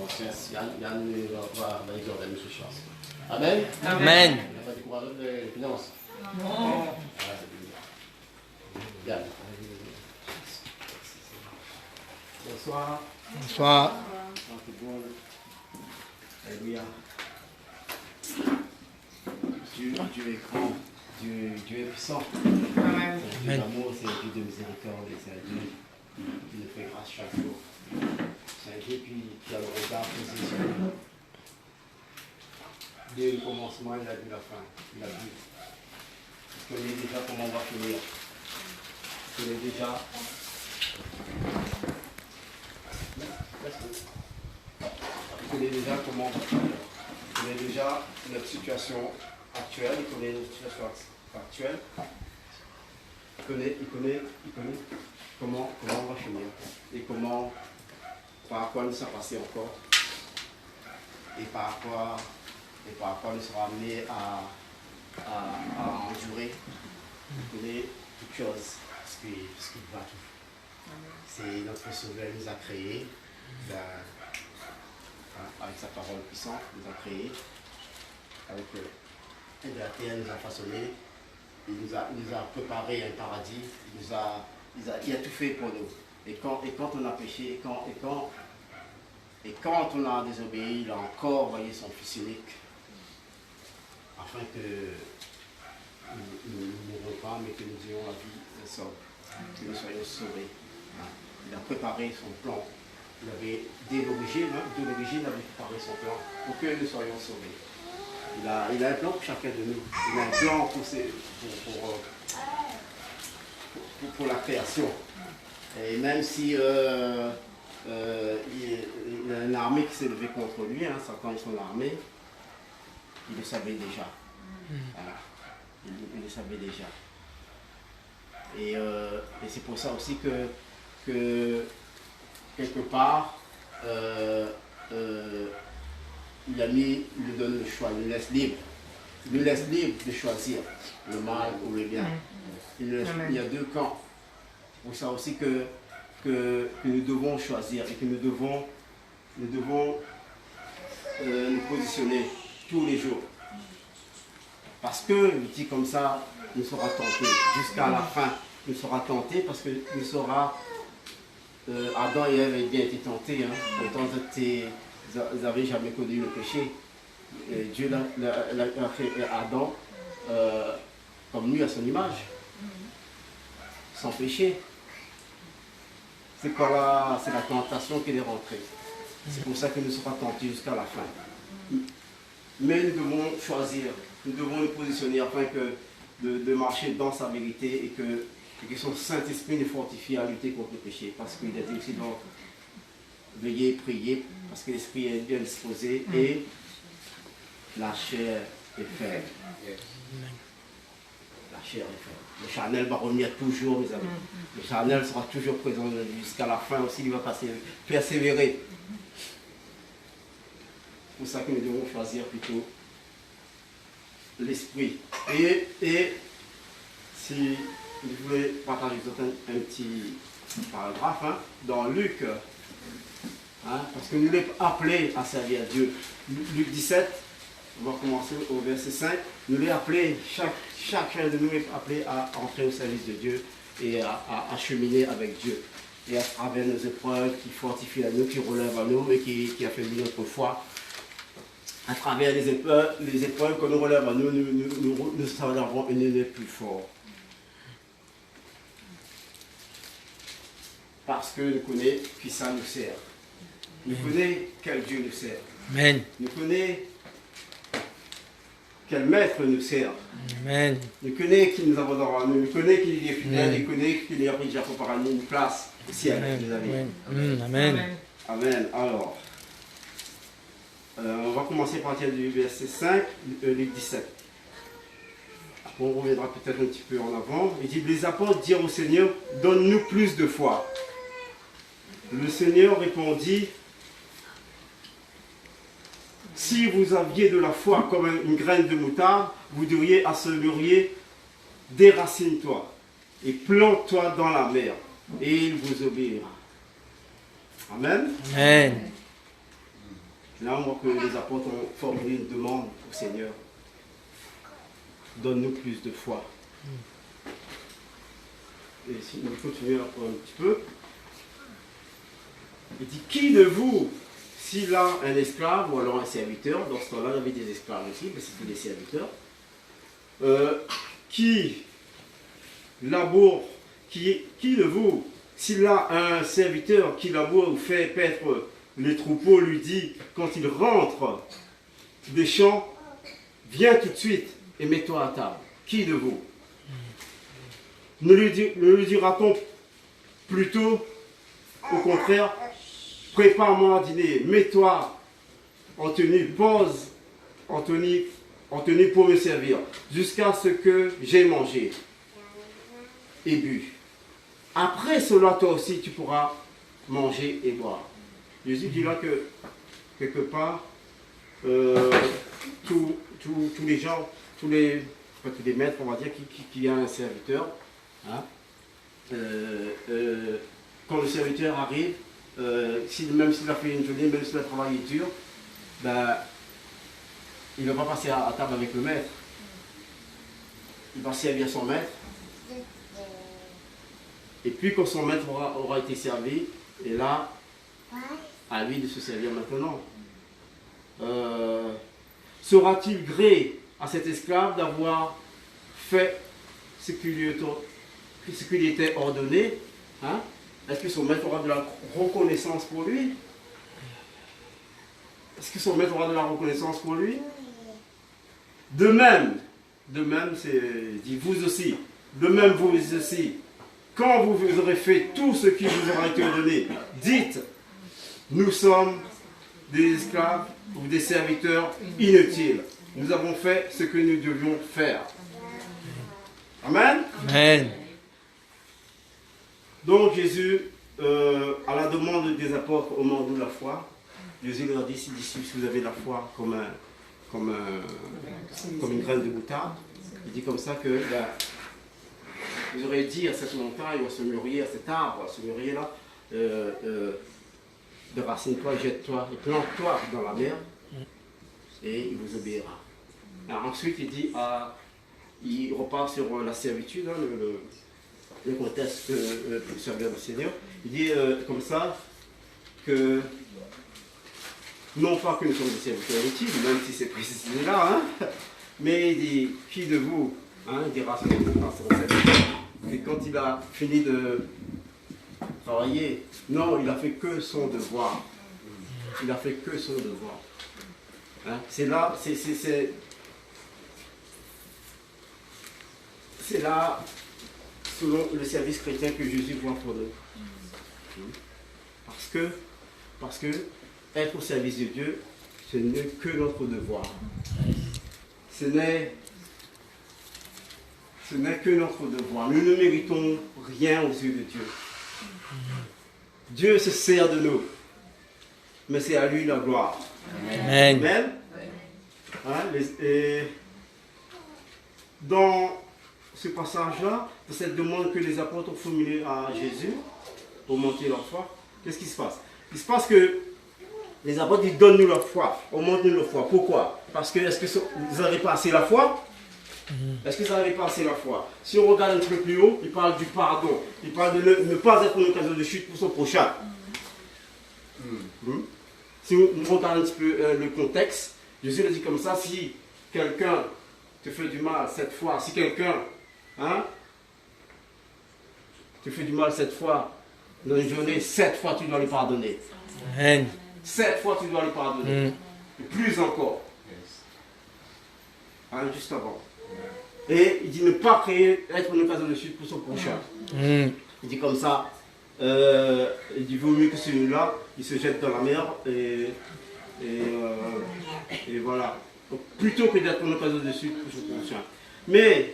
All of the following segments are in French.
Donc, Yann va exhorter ce soir. Amen. Amen. On va découvrir les finances. Non. Yann. Bonsoir. Bonsoir. Alléluia. Dieu est grand, Dieu est puissant. Amen. C'est un Dieu d'amour, c'est un Dieu de miséricorde, c'est un Dieu qui nous fait grâce chaque jour. C'est un Dieu qui a le regard posé sur nous. Dès le commencement, il a vu la fin. Il a vu. Il connaît déjà comment on va finir. Il connaît déjà. Il connaît déjà comment on va finir. Il connaît déjà notre situation actuelle. Il connaît notre situation actuelle. Il connaît comment on va finir. Et par quoi nous sommes passés encore. Et par quoi nous serons amenés à endurer. Il connaît toutes choses, ce qu'il va tout. C'est notre Sauveur nous a créés, avec sa parole puissante, nous a créés, avec la terre nous a façonné, il nous a préparé un paradis, il a tout fait pour nous. Et quand on a péché, et quand on a désobéi, il a encore envoyé son Fils unique, afin que nous ne mourons pas, mais que nous ayons la vie sauve, que nous soyons sauvés. Il a préparé son plan. Il avait, dès l'origine, il avait préparé son plan pour que nous soyons sauvés. Il a un plan pour chacun de nous. Il a un plan pour la création. Et même si il a une armée qui s'est levée contre lui, Satan et son armée, il le savait déjà. Voilà. Il le savait déjà. Et c'est pour ça aussi que quelque part, il lui donne le choix, il nous laisse libre de choisir le mal ou le bien. Il y a deux camps. C'est pour ça aussi que nous devons choisir et que nous devons nous positionner tous les jours. Parce que, il dit comme ça, nous sera tenté. Jusqu'à la fin, nous sera tenté parce que nous sera... Adam et Ève avaient bien été tentés. Pourtant, ils n'avaient jamais connu le péché. Et Dieu a fait Adam comme lui à son image, sans péché. C'est la tentation qui est rentrée. C'est pour ça que nous serons tentés jusqu'à la fin. Mais nous devons choisir, nous devons nous positionner afin de marcher dans sa vérité et que son Saint-Esprit nous fortifie à lutter contre le péché. Parce qu'il a dit aussi donc, veillez, priez, parce que l'Esprit est bien disposé et la chair est faible. La chair est faible. Le charnel va revenir toujours, mes amis. Le charnel sera toujours présent jusqu'à la fin aussi, il va persévérer. C'est pour ça que nous devons choisir plutôt l'esprit. Et si vous voulez partager un petit paragraphe dans Luc, parce que nous sommes appelés à servir Dieu. Luc 17, on va commencer au verset 5. Nous sommes appelés, chacun de nous est appelé à entrer au service de Dieu et à cheminer avec Dieu. Et à travers nos épreuves qui fortifient à nous, qui relèvent à nous et qui affaiblit notre foi. À travers les épreuves que nous relèvons à nous, nous savons une année plus fort. Parce que nous connaissons qui ça nous sert. Nous connaissons quel Dieu nous sert. Amen. Nous connaissons quel maître nous sert. Amen. Nous connaissons qui nous avons dans nous. Nous connaissons qu'il est fidèle. Nous connaissons qu'il est déjà préparé une place au ciel, mes amis. Amen. Amen. Amen. Alors, on va commencer par partir du verset 5, Luc 17. Après, on reviendra peut-être un petit peu en avant. Il dit, les apôtres dirent au Seigneur, donne-nous plus de foi. Le Seigneur répondit, si vous aviez de la foi comme une graine de moutarde, vous diriez à ce mûrier, déracine-toi et plante-toi dans la mer, et il vous obéira. Amen. Amen. Là, on voit que les apôtres ont formulé une demande au Seigneur. Donne-nous plus de foi. Et si nous continuons encore un petit peu, il dit, qui de vous, s'il a un esclave ou alors un serviteur, dans ce temps-là, il y avait des esclaves aussi, mais c'était des serviteurs, qui laboure, qui de vous, s'il a un serviteur qui laboure ou fait paître les troupeaux, lui dit, quand il rentre des champs, viens tout de suite et mets-toi à table. Qui de vous? Ne lui dira-t-on plutôt, au contraire, prépare-moi à dîner, mets-toi en tenue, pose en tenue pour me servir, jusqu'à ce que j'ai mangé et bu. Après cela, toi aussi, tu pourras manger et boire. Jésus dit là que, quelque part, tous les gens, tous les maîtres, on va dire, qui a un serviteur, hein, quand le serviteur arrive, même s'il a fait une journée, même s'il a travaillé dur, ben, il ne va pas passer à table avec le maître. Il va servir son maître. Et puis quand son maître aura été servi, et là, à lui de se servir maintenant. Sera-t-il gré à cet esclave d'avoir fait ce qui lui était ordonné, hein? Est-ce que son maître aura de la reconnaissance pour lui? Est-ce que son maître aura de la reconnaissance pour lui? De même, c'est dit vous aussi, de même vous aussi, quand vous aurez fait tout ce qui vous aura été ordonné, dites, nous sommes des esclaves ou des serviteurs inutiles. Nous avons fait ce que nous devions faire. Amen. Amen. Donc Jésus, à la demande des apôtres au moment de la foi, Jésus leur dit, si vous avez la foi comme une graine de moutarde, il dit comme ça que vous aurez dit à cette montagne, ou à ce mûrier, à cet arbre, à ce mûrier là, déracine-toi, jette-toi et plante-toi dans la mer, et il vous obéira. Alors, ensuite il dit, il repart sur la servitude, hein, le contexte pour servir le Seigneur. Il dit comme ça que non pas que nous sommes des serviteurs utiles, même si c'est précisé là, hein, mais il dit, qui de vous, hein, il dira son et quand il a fini de travailler, non, il a fait que son devoir. Il a fait que son devoir. Hein, c'est là, c'est là, selon le service chrétien que Jésus voit pour nous. Parce que être au service de Dieu, ce n'est que notre devoir. Ce n'est que notre devoir. Nous ne méritons rien aux yeux de Dieu. Dieu se sert de nous, mais c'est à lui la gloire. Amen. Amen. Hein, et dans ce passage-là, dans cette demande que les apôtres ont formulée à Jésus pour monter leur foi, qu'est-ce qui se passe? Il se passe que les apôtres disent donne-nous la foi, augmente-nous la foi. Pourquoi? Parce que est-ce que vous n'avez pas assez la foi? Est-ce que vous n'avez pas assez la foi? Si on regarde un petit peu plus haut, il parle du pardon. Il parle de ne pas être une occasion de chute pour son prochain. Si on regarde un petit peu le contexte, Jésus le dit comme ça, si quelqu'un te fait du mal cette fois, si quelqu'un te fait du mal cette fois, dans une journée, 7 fois tu dois lui pardonner. Amen. 7 fois tu dois lui pardonner. Et plus encore. Hein, juste avant. Et il dit ne pas être une occasion de chute pour son prochain. Il dit comme ça, il dit vaut mieux que celui-là, il se jette dans la mer et voilà. Donc, plutôt que d'être une occasion de chute pour son prochain. Mais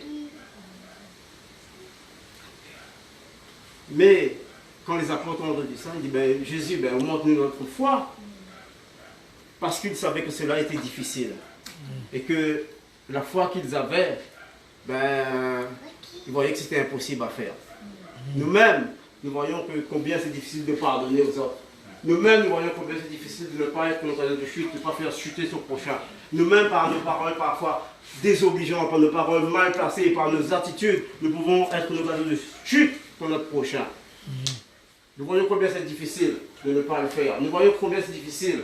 quand les apôtres ont dit ça, il dit Jésus, augmente-nous notre foi. Parce qu'ils savaient que cela était difficile. Et que la foi qu'ils avaient, ils voyaient que c'était impossible à faire. Nous-mêmes, nous voyons combien c'est difficile de pardonner aux autres. Nous-mêmes, nous voyons combien c'est difficile de ne pas être dans de chute, de ne pas faire chuter son prochain. Nous-mêmes, par nos paroles parfois désobligeantes, par nos paroles mal placées, par nos attitudes, nous pouvons être dans de chute pour notre prochain. Nous voyons combien c'est difficile de ne pas le faire. Nous voyons combien c'est difficile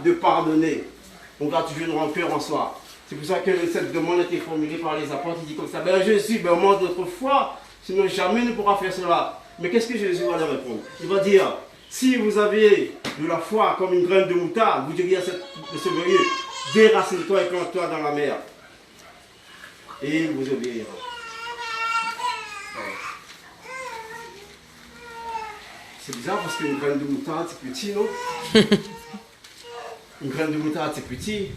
de pardonner. On garde toujours une rancœur en soi. C'est pour ça que cette demande a été formulée par les apôtres. Il dit comme ça, ben Jésus, ben montre notre foi, sinon jamais ne pourra faire cela. Mais qu'est-ce que Jésus va leur répondre? Il va dire, si vous avez de la foi comme une graine de moutarde, vous diriez à ce veuilleux, déracine-toi et plante-toi dans la mer. Et il vous obéira. C'est bizarre parce qu'une graine de moutarde, c'est petit, non? Une graine de moutarde, c'est petit.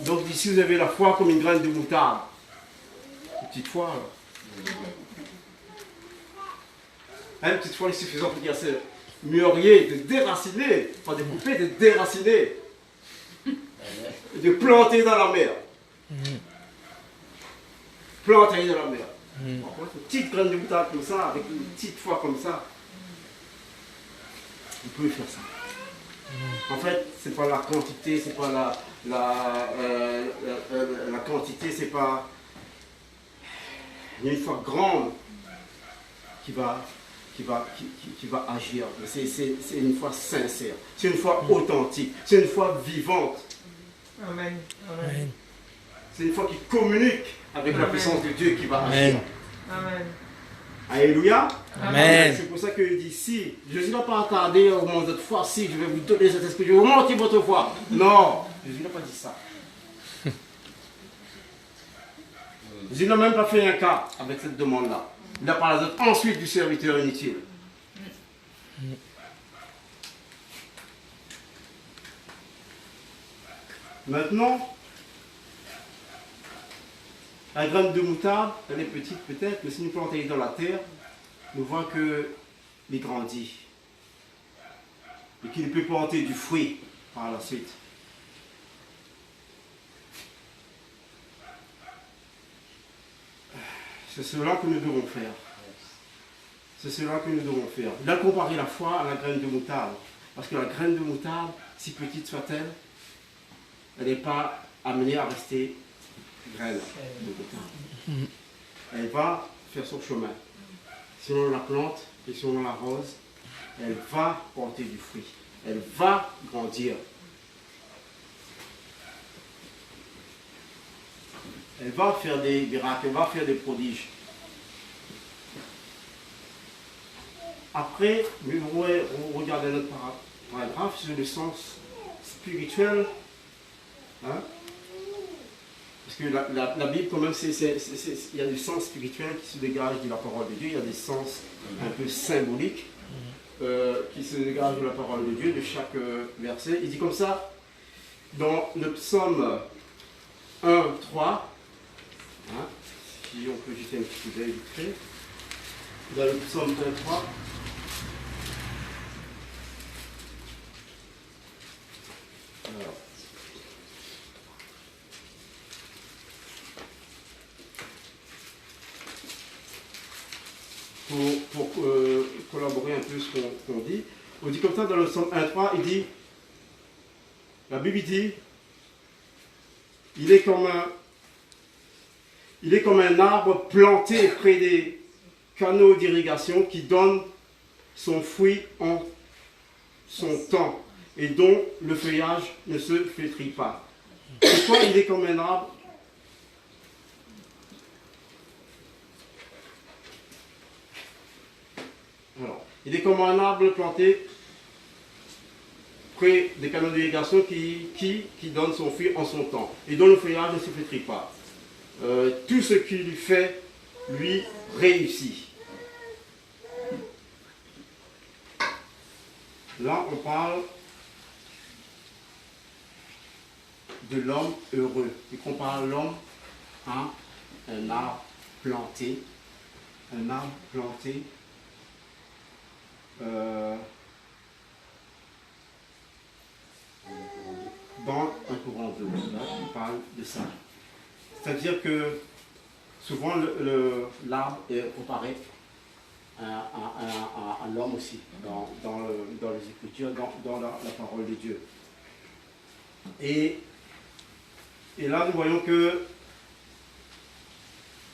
Donc, si vous avez la foi comme une graine de moutarde, une petite foi, une petite foi, il est suffisant pour dire c'est mûrier, de déraciner, pas de couper, de déraciner, de planter dans la mer. Planter dans la mer. Une petite graine de moutarde comme ça, avec une petite foi comme ça, vous pouvez faire ça. En fait, c'est pas la quantité, c'est pas la quantité, c'est pas. Il y a une foi grande qui va agir. C'est une foi sincère, c'est une foi authentique, c'est une foi vivante. Amen. Amen. C'est une foi qui communique avec la puissance de Dieu qui va agir. Amen. Alléluia. Amen. C'est pour ça qu'il dit si, Jésus n'a pas attardé au moment de votre foi, si je vais vous donner cet esprit, je vais vous monter votre foi. Non, Jésus n'a pas dit ça. Jésus n'a même pas fait un cas avec cette demande-là. Il a parlé ensuite du serviteur inutile. Maintenant, la graine de moutarde, elle est petite peut-être, mais si nous plantons dans la terre, nous voyons qu'il grandit. Et qu'il peut porter du fruit par la suite. C'est cela que nous devons faire. C'est cela que nous devons faire. Il a comparé la foi à la graine de moutarde. Parce que la graine de moutarde, si petite soit-elle, elle n'est pas amenée à rester graine de moutarde. Elle va faire son chemin. Si on la plante et si on l'arrose, elle va porter du fruit. Elle va grandir. Elle va faire des miracles, elle va faire des prodiges. Après, vous regardez notre paragraphe sur le sens spirituel. Hein? Parce que la Bible, quand même, il y a du sens spirituel qui se dégage de la parole de Dieu. Il y a des sens un peu symboliques qui se dégagent de la parole de Dieu, de chaque verset. Il dit comme ça, dans le psaume 1, 3, hein, si on peut jeter un petit coup d'œil vite fait, dans le psaume 1, 3, alors, pour collaborer un peu ce qu'on dit. On dit comme ça dans le psaume 1.3, il dit, la Bible dit, il est comme un arbre planté près des canaux d'irrigation qui donne son fruit en son temps et dont le feuillage ne se flétrit pas. Pourquoi il est comme un arbre? Alors, il est comme un arbre planté près des canaux d'irrigation qui donne son fruit en son temps et dont le feuillage ne se flétrit pas. Tout ce qu'il fait, lui, réussit. Là, on parle de l'homme heureux. Et qu'on parle l'homme à un arbre planté. Un arbre planté dans un courant d'eau. Là, on parle de ça. C'est-à-dire que souvent l'arbre est comparé à l'homme aussi, dans les Écritures, dans la parole de Dieu. Et là, nous voyons que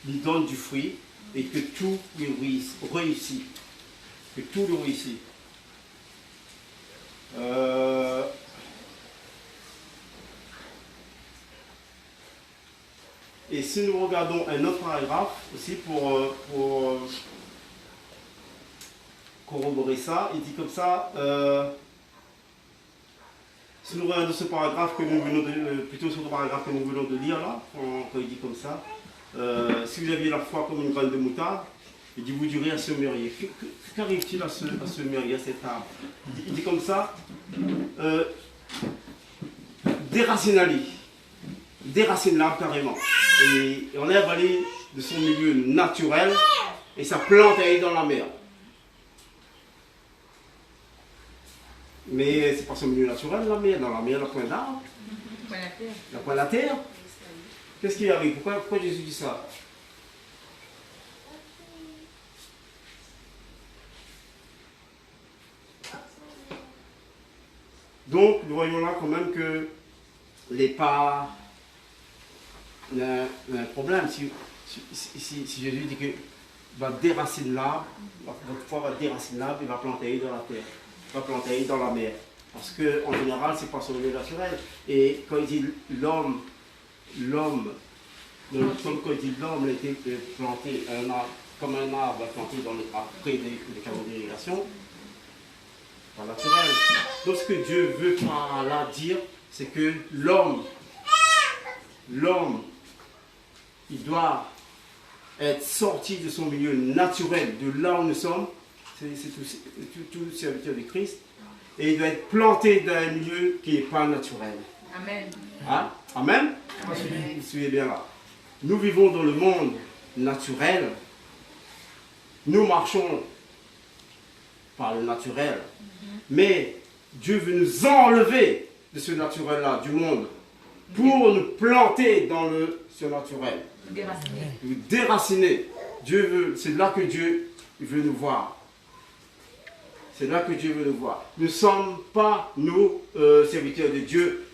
il donne du fruit et que tout lui réussit. Que tout lui réussit. Et si nous regardons un autre paragraphe aussi pour corroborer ça, il dit comme ça, si nous regardons ce paragraphe que nous venons de, plutôt ce paragraphe que nous venons de lire là, quand il dit comme ça, si vous aviez la foi comme une graine de moutarde, il dit vous direz à ce mûrier. Qu'arrive-t-il à ce mûrier, à cet arbre? Il dit comme ça, déracine l'arbre carrément. Et on est avalé de son milieu naturel et sa plante est dans la mer. Mais c'est pas son milieu naturel, la mer. Dans la mer, la pointe d'arbre. La pointe de la terre. Qu'est-ce qui arrive? Pourquoi Jésus dit ça? Donc, nous voyons là quand même que les pas. Il y a un problème. Si Jésus dit qu'il va déraciner l'arbre, votre foi va déraciner l'arbre, il va planter dans la terre, il va planter dans la mer. Parce qu'en général, ce n'est pas son milieu naturel. Et quand il dit l'homme, comme quand il dit l'homme a été planté comme un arbre planté près des canaux d'irrigation, pas naturel. Donc ce que Dieu veut par là dire, c'est que l'homme, il doit être sorti de son milieu naturel, de là où nous sommes, c'est tout serviteur de Christ, et il doit être planté dans un milieu qui n'est pas naturel. Amen. Hein? Amen? Vous suivez bien là. Nous vivons dans le monde naturel, nous marchons par le naturel, mais Dieu veut nous enlever de ce naturel-là, du monde, pour nous planter dans le surnaturel. Nous déraciner. Dieu veut, c'est là que Dieu veut nous voir. C'est là que Dieu veut nous voir. Nous ne sommes pas, nous, serviteurs de Dieu,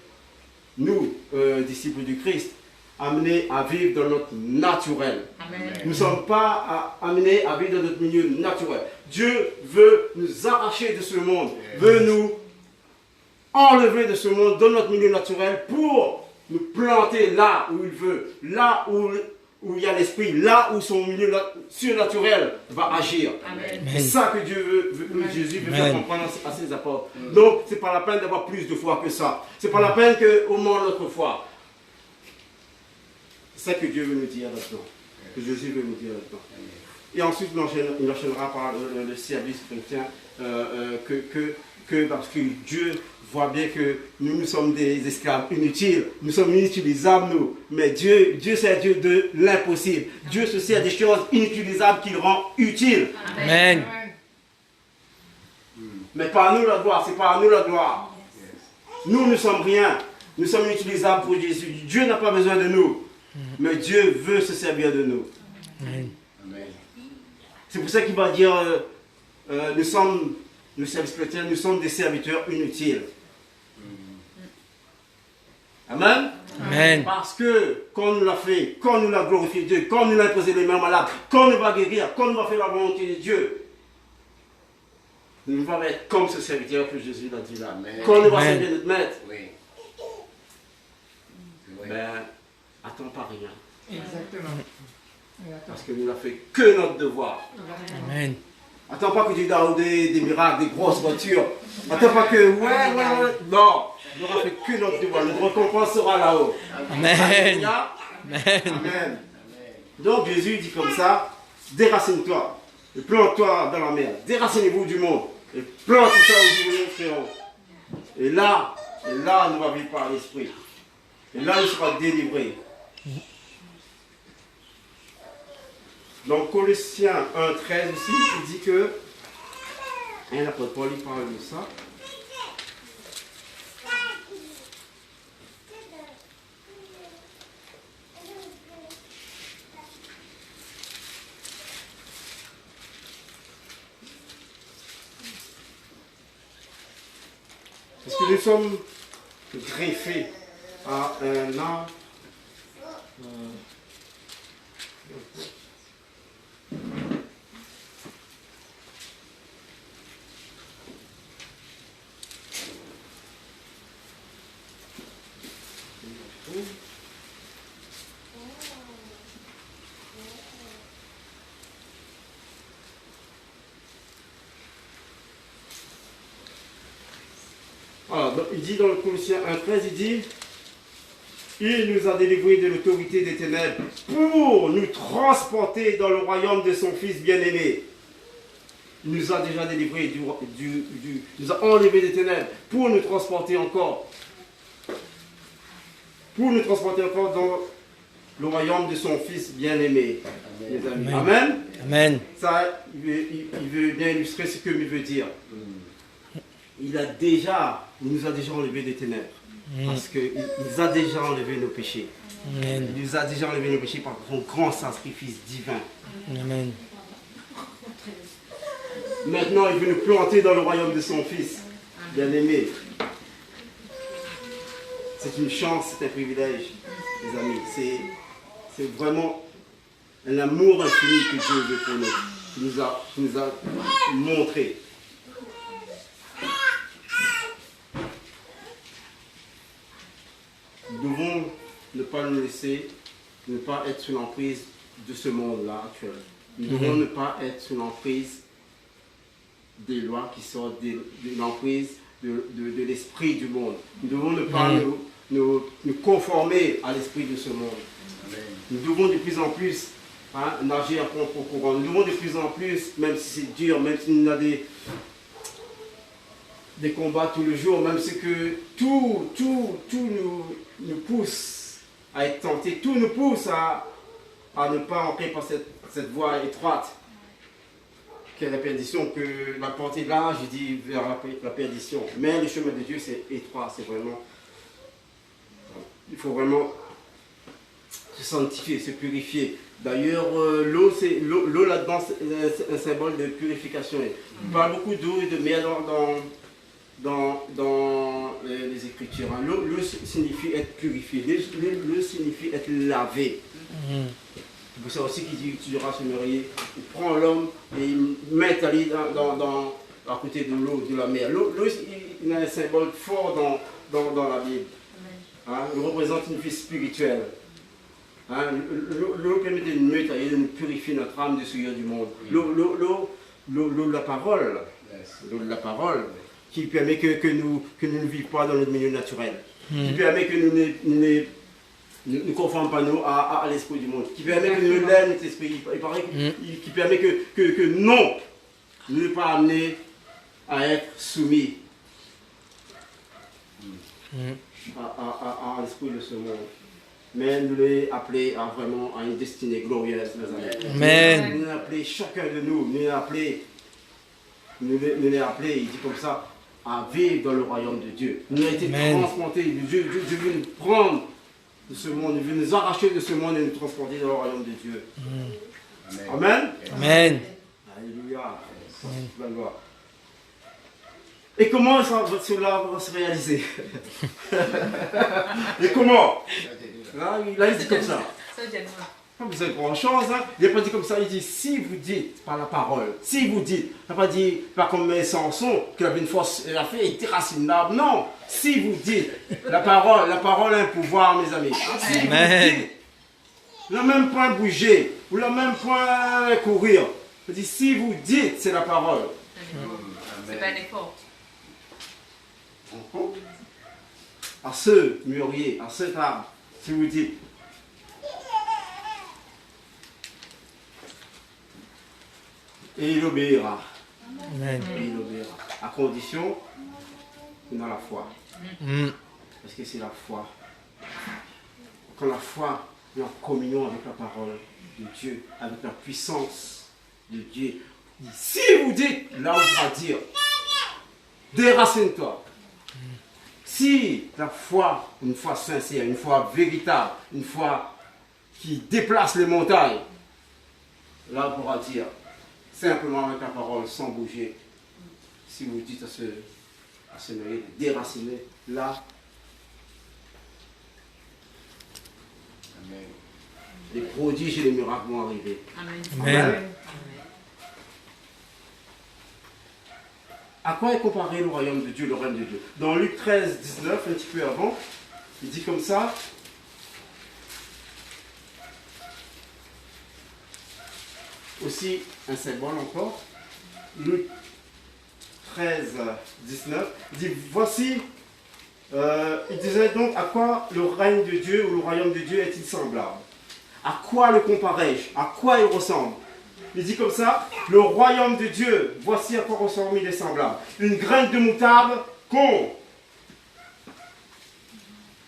nous, disciples du Christ, amenés à vivre dans notre naturel. Amen. Nous ne sommes pas amenés à vivre dans notre milieu naturel. Dieu veut nous arracher de ce monde, veut nous enlever de ce monde, dans notre milieu naturel, pour nous planter là où il veut, là où il y a l'esprit, là où son milieu surnaturel va agir. Amen. C'est ça que Dieu veut, Jésus veut faire comprendre à ses apôtres. Donc, ce n'est pas la peine d'avoir plus de foi que ça. Ce n'est pas la peine qu'on manque notre foi. C'est ça que Dieu veut nous dire là-dedans. Que Jésus veut nous dire là-dedans. Et ensuite, il enchaînera par le service chrétien, parce que Dieu voit bien que nous sommes des esclaves inutiles, nous sommes inutilisables, nous. Mais Dieu c'est Dieu de l'impossible. Dieu se sert des choses inutilisables qu'il rend utiles. Amen. Mais pas à nous la gloire, c'est pas à nous la gloire. Nous ne sommes rien. Nous sommes inutilisables pour Jésus. Dieu n'a pas besoin de nous. Mais Dieu veut se servir de nous. Amen. C'est pour ça qu'il va dire, nous services chrétiens, nous sommes des serviteurs inutiles. Amen. Amen. Parce que quand on nous l'a fait, quand on nous l'a glorifié Dieu, quand on nous l'a imposé les mains malades, quand on nous va guérir, quand on va faire la volonté de Dieu, nous allons être comme ce serviteur que Jésus l'a dit là. Amen. Quand on nous va servir notre maître, ben, attends pas rien. Exactement. Parce que nous n'avons fait que notre devoir. Amen. Attends pas que Dieu donne des miracles, des grosses voitures. Attends pas que, ouais. Non, nous n'aurons fait que notre devoir. Notre récompense sera là-haut. Amen. Amen. Donc Jésus dit comme ça, déracine-toi et plante-toi dans la mer. Déracinez-vous du monde et plante ça où vous frérot. Et là, nous allons vivre par l'esprit. Et là, nous serons délivrés. Donc Colossiens 1,13 aussi, il dit que, l'apôtre Paul il parle de ça. Parce que nous sommes greffés à un arbre. Alors, il dit dans le Colossiens 1,13, il dit il nous a délivrés de l'autorité des ténèbres pour nous transporter dans le royaume de son Fils bien-aimé. Il nous a déjà délivrés il nous a enlevés des ténèbres pour nous transporter encore. Pour nous transporter encore dans le royaume de son Fils bien-aimé. Les amis. Amen. Amen. Ça, il veut bien illustrer ce que il veut dire. Il nous a déjà enlevé des ténèbres. Parce qu'il nous a déjà enlevé nos péchés. Amen. Il nous a déjà enlevé nos péchés par son grand sacrifice divin. Amen. Maintenant, il veut nous planter dans le royaume de son Fils bien-aimé. C'est une chance, c'est un privilège, les amis. C'est vraiment un amour infini que Dieu veut pour nous. Qu'il nous a montré. Nous devons ne pas nous laisser, ne pas être sous l'emprise de ce monde-là actuel. Nous devons ne pas être sous l'emprise des lois qui sortent de l'emprise de l'esprit du monde. Nous devons ne pas nous conformer à l'esprit de ce monde. Amen. Nous devons de plus en plus nager à contre courant. Nous devons de plus en plus, même si c'est dur, même si nous avons des combats tous les jours, même si que tout nous pousse à être tentés, tout nous pousse à ne pas entrer par cette voie étroite, qui est la perdition, que la portée large, je dis, vers la perdition. Mais le chemin de Dieu, c'est étroit, c'est vraiment... Il faut vraiment se sanctifier, se purifier. D'ailleurs, l'eau là-dedans, c'est un symbole de purification. Il parle beaucoup d'eau et de mer dans les Écritures. L'eau signifie être purifié, l'eau signifie être lavé. C'est pour ça aussi qu'il dit tu diras il prend l'homme et il met à lui à côté de l'eau, de la mer. L'eau, il a un symbole fort dans la Bible. Il représente une vie spirituelle. L'eau permet de nous nettoyer, de nous purifier notre âme du souillure du monde. L'eau de la parole. L'eau de la parole. Qui permet que nous ne vivions pas dans notre milieu naturel. Qui permet que nous ne conformons pas nous à l'esprit du monde. Qui permet que nous lève notre esprit. Qui permet que non, nous ne pas amener à être soumis à l'esprit de ce monde. Mais nous les appelés vraiment à une destinée glorieuse, mes amis. Amen. Nous les appelés, chacun de nous, nous les appelés, il dit comme ça, à vivre dans le royaume de Dieu. Nous avons été transplantés. Dieu veut nous prendre de ce monde, il veut nous arracher de ce monde et nous transporter dans le royaume de Dieu. Amen. Amen. Alléluia. Amen. Et comment cela va se réaliser? Et comment? Là, il dit comme ça. Vous avez grand chose, hein? Il n'a pas dit comme ça, il dit si vous dites par la parole, si vous dites, il n'a pas dit pas comme Samson, qu'il avait une force, il a fait, il déracine l'arbre, non, si vous dites, la parole a un pouvoir, mes amis. Si vous dites, vous n'avez même point bouger, vous n'avez même point courir. Il dit si vous dites, c'est la parole. C'est pas un effort. À ce mûrier, à cet arbre, si vous dites, et il obéira. Amen. Et il obéira. À condition qu'on a la foi. Parce que c'est la foi. Quand la foi est en communion avec la parole de Dieu, avec la puissance de Dieu. Si vous dites, là on va dire, déracine-toi. Si la foi, une foi sincère, une foi véritable, une foi qui déplace les montagnes, là on pourra dire, simplement avec la parole, sans bouger, si vous dites à à se noyer, de déraciner là. Amen. Les prodiges et les miracles vont arriver. Amen. Amen. À quoi est comparé le royaume de Dieu, le règne de Dieu? Dans Luc 13, 19, un petit peu avant, il dit comme ça. Aussi un symbole encore. Luc 13, 19, il dit voici, il disait donc à quoi le règne de Dieu ou le royaume de Dieu est-il semblable? À quoi le comparais-je? À quoi il ressemble? Il dit comme ça, le royaume de Dieu, voici à quoi ressemble, il est semblable. Une graine de moutarde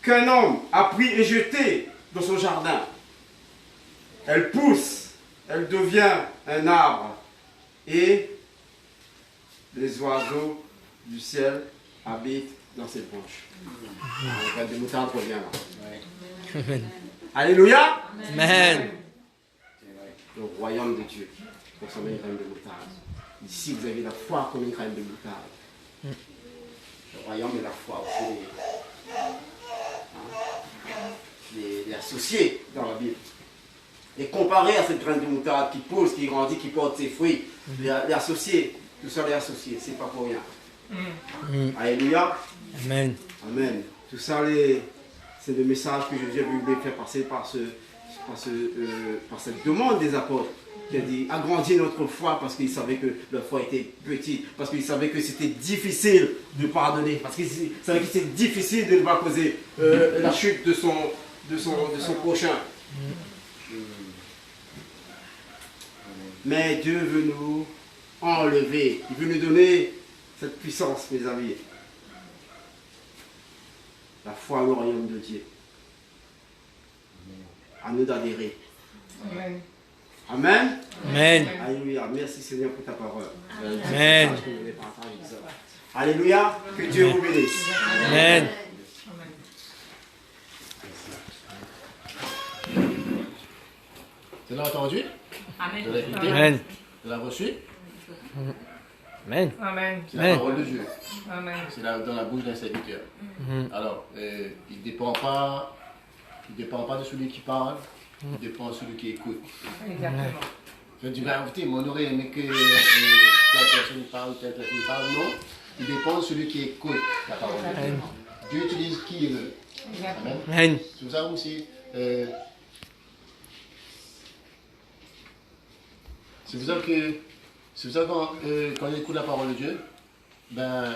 qu'un homme a pris et jeté dans son jardin. Elle pousse, elle devient un arbre et les oiseaux du ciel habitent dans ses branches. La graine de moutarde revient là. Amen. Alléluia! Amen. Le royaume de Dieu, consommer une graine de moutarde. Ici, vous avez la foi comme une graine de moutarde. Le royaume et la foi aussi les associés dans la Bible. Et comparé à cette graine de moutarde qui pousse, qui grandit, qui porte ses fruits, les associés, tout ça les associés, c'est pas pour rien. Alléluia. Amen. Amen. Tout ça, c'est le message que Jésus a voulu faire passer par cette demande des apôtres. Qui a dit agrandir notre foi parce qu'il savait que leur foi était petite, parce qu'il savait que c'était difficile de pardonner, parce qu'il savait que c'était difficile de ne pas causer la chute de son prochain. Mais Dieu veut nous enlever, il veut nous donner cette puissance, mes amis. La foi au royaume de Dieu. À nous d'adhérer. Amen. Amen. Amen. Alléluia. Merci Seigneur pour ta parole. Amen. Alléluia. Que Dieu vous bénisse. Amen. Tu l'as entendu? Amen. Tu l'as écouté? Amen. Tu l'as reçu? Amen. Amen. C'est la Amen. parole de Dieu. Amen. C'est dans la bouche d'un serviteur. Alors, il ne dépend pas de celui qui parle, il dépend de celui qui écoute. Exactement. Je dis, ben, écoutez, on aurait aimé que telle personne parle, telle personne parle. Non, il dépend de celui qui écoute la parole de Dieu. Dieu utilise qui il veut. Amen. Amen. C'est pour ça aussi, c'est pour ça que quand on écoute la parole de Dieu, ben,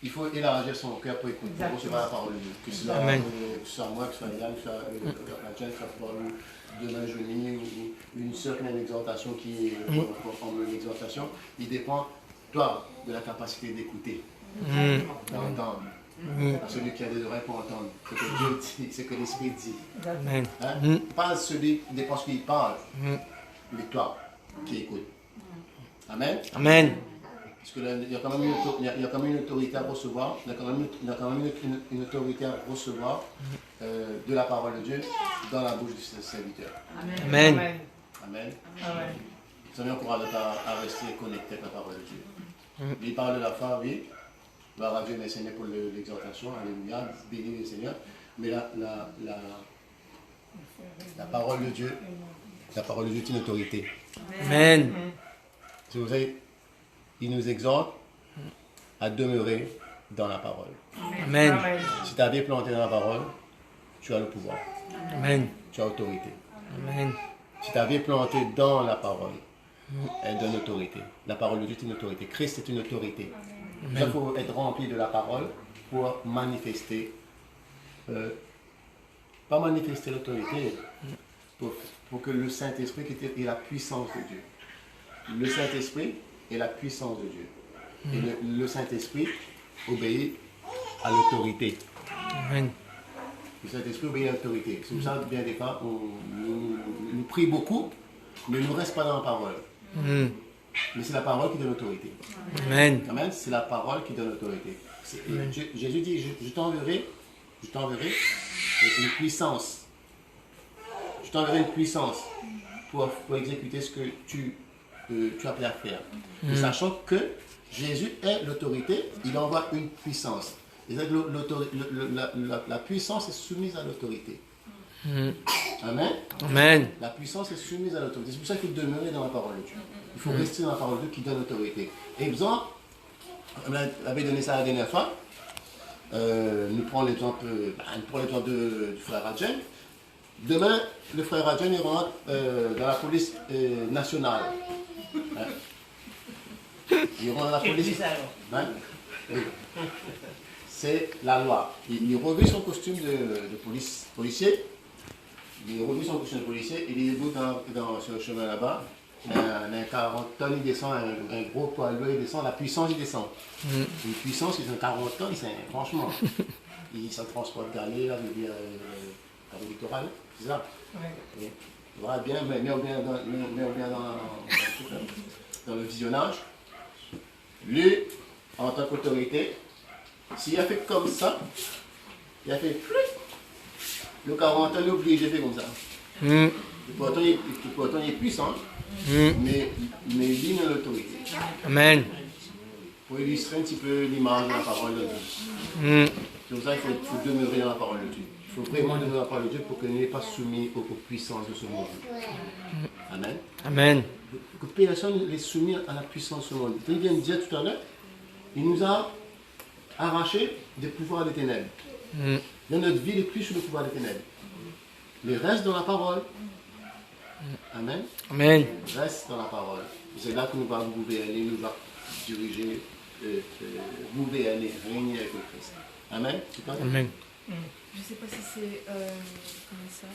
il faut élargir son cœur pour écouter, pour recevoir la parole de Dieu. Que ce soit, Amen. que ce soit moi, que ce soit Yann, que ce soit la Jeanne, que ce soit Paul, ou demain Johnny, ou une sœur qui a une exhortation qui forme une exhortation, il dépend, toi, de la capacité d'écouter, d'entendre. À celui qui a des oreilles pour entendre ce que Dieu dit, ce que l'Esprit dit. Amen. Hein? Pas celui qui dépend ce qu'il parle, mais toi qui écoutes. Amen. Amen. Parce qu'il y a quand même une autorité à recevoir, il y a quand même une autorité à recevoir de la parole de Dieu dans la bouche du serviteur. Amen. Amen. Amen. Amen. Amen. Ça nous encourage à rester connecté avec la parole de Dieu. Il parle de la foi, oui. Gloire à Dieu, mais Seigneur pour l'exhortation. Alléluia. Bénis le Seigneur. Mais la parole de Dieu, est une autorité. Amen. Si vous savez, il nous exhorte à demeurer dans la parole. Amen. Amen. Si tu as bien planté dans la parole, tu as le pouvoir, Amen. tu as l'autorité. Amen. Si tu as bien planté dans la parole, elle donne autorité. La parole de Dieu est une autorité. Christ est une autorité. Il faut être rempli de la parole pour manifester, pas manifester l'autorité, pour que le Saint-Esprit ait la puissance de Dieu. Le Saint-Esprit est la puissance de Dieu. Et le Saint-Esprit obéit à l'autorité. Amen. Le Saint-Esprit obéit à l'autorité. C'est pour ça que bien des fois, nous prions beaucoup, mais nous ne restons pas dans la parole. Mais c'est la parole qui donne l'autorité. Amen. Amen. C'est la parole qui donne l'autorité. Jésus dit, je t'enverrai une puissance. Je t'enverrai une puissance pour exécuter ce que tu tu as appelé à faire. Et sachant que Jésus est l'autorité, il envoie une puissance. Et donc, la puissance est soumise à l'autorité. Amen. Amen. La puissance est soumise à l'autorité. C'est pour ça qu'il faut demeurer dans la parole de Dieu. Il faut rester dans la parole de Dieu qui donne l'autorité. Exemple, on avait donné ça la dernière fois. Nous prenons l'exemple du frère Adjen. Demain, le frère Adjen rentre dans la police nationale. Hein? Il rentre dans la police. Hein? Oui. C'est la loi. Il revêt son costume de policier. Il revêt son costume de policier. Il est debout sur le chemin là-bas. Un 40 tonnes, il descend, un gros poids lourd, il descend, la puissance, il descend. Une puissance, ils ont 40 tonnes, franchement. Il s'en transporte Galé, là, je veux dire, Carreau Littoral, c'est ça? Oui. Voilà, bien, mais on bien dans le visionnage. Lui, en tant qu'autorité, s'il a fait comme ça, il a fait le 40 tonnes, il est obligé de faire comme ça. Et pourtant, il est puissant. Mais il a l'autorité. Amen. Pour illustrer un petit peu l'image de la parole de Dieu. C'est pour ça qu'il faut demeurer dans la parole de Dieu. Il faut vraiment demeurer dans la parole de Dieu pour que nous ne soyons pas soumis aux puissances de ce monde. Amen. Amen. Que personne n'est soumis à la puissance de ce monde. Il vient de dire tout à l'heure, il nous a arraché des pouvoirs des ténèbres. Dans notre vie, il n'est plus sous le pouvoir des ténèbres. Mais reste dans la parole. Amen. Amen. Reste dans la parole. C'est là que nous allons gouverner, nous allons diriger, gouverner, régner avec le Christ. Amen. Amen. Je ne sais pas si c'est. Comment ça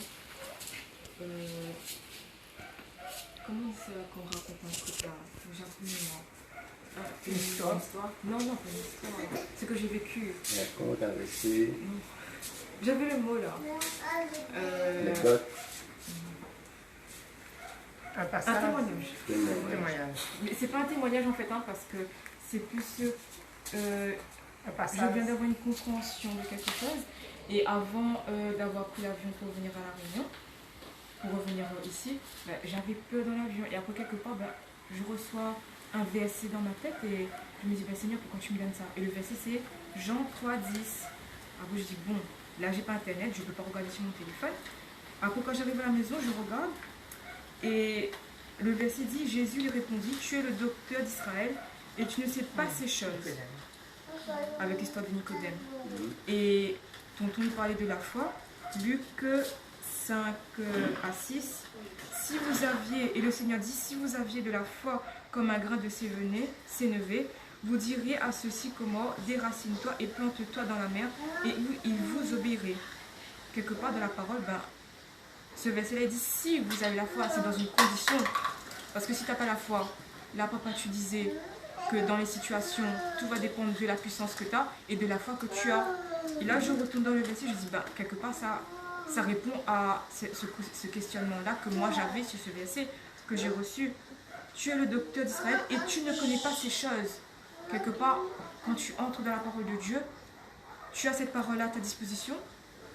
comment c'est qu'on raconte un truc là? J'ai un peu mémoire. Une histoire? Non, pas une histoire. C'est que j'ai vécu. Comment t'as resté? J'avais le mot là. Un Un passage. témoignage. Mais c'est pas un témoignage en fait, hein, parce que c'est plus. Un Je passage. viens d'avoir une compréhension de quelque chose. Et avant d'avoir pris l'avion pour venir à La Réunion, pour revenir ici, j'avais peur dans l'avion. Et après, quelque part, je reçois un verset dans ma tête et je me dis, Seigneur, pourquoi tu me donnes ça? Et le verset, c'est Jean 3,10. Après, je dis, bon, là, j'ai pas internet, je peux pas regarder sur mon téléphone. Après, quand j'arrive à la maison, je regarde. Et le verset dit, Jésus lui répondit, tu es le docteur d'Israël et tu ne sais pas ces choses. Avec l'histoire de Nicodème. Et tonton il parlait de la foi. Luc 5 à 6. Si vous aviez, et le Seigneur dit, si vous aviez de la foi comme un grain de sénévé, vous diriez à ceci comment, déracine-toi et plante-toi dans la mer, et il vous obéirait. Quelque part dans la parole, ce verset-là dit, si vous avez la foi, c'est dans une condition. Parce que si tu n'as pas la foi, là papa tu disais que dans les situations, tout va dépendre de la puissance que tu as et de la foi que tu as. Et là je retourne dans le verset, je dis, quelque part ça répond à ce questionnement-là que moi j'avais sur ce verset que j'ai reçu. Tu es le docteur d'Israël et tu ne connais pas ces choses. Quelque part, quand tu entres dans la parole de Dieu, tu as cette parole-là à ta disposition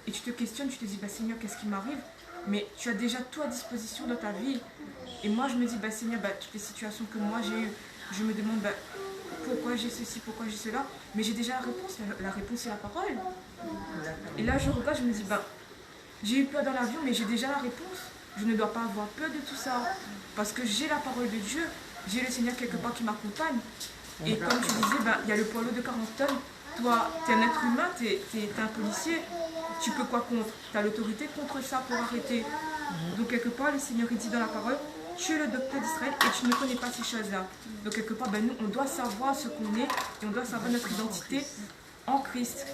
et tu te questionnes, tu te dis, Seigneur, qu'est-ce qui m'arrive? Mais tu as déjà tout à disposition dans ta vie. Et moi, je me dis, Seigneur, toutes les situations que moi j'ai eues, je me demande pourquoi j'ai ceci, pourquoi j'ai cela. Mais j'ai déjà la réponse. La réponse, c'est la parole. Et là, je regarde, je me dis, j'ai eu peur dans l'avion, mais j'ai déjà la réponse. Je ne dois pas avoir peur de tout ça. Parce que j'ai la parole de Dieu. J'ai le Seigneur quelque part qui m'accompagne. Et comme tu disais, il y a le poids lourd de 40 tonnes. Toi, tu es un être humain, tu es un policier. Tu peux quoi contre? Tu as l'autorité contre ça pour arrêter. Donc quelque part, le Seigneur il dit dans la parole, tu es le docteur d'Israël et tu ne connais pas ces choses-là. Donc quelque part, nous, on doit savoir ce qu'on est et on doit savoir notre identité en Christ.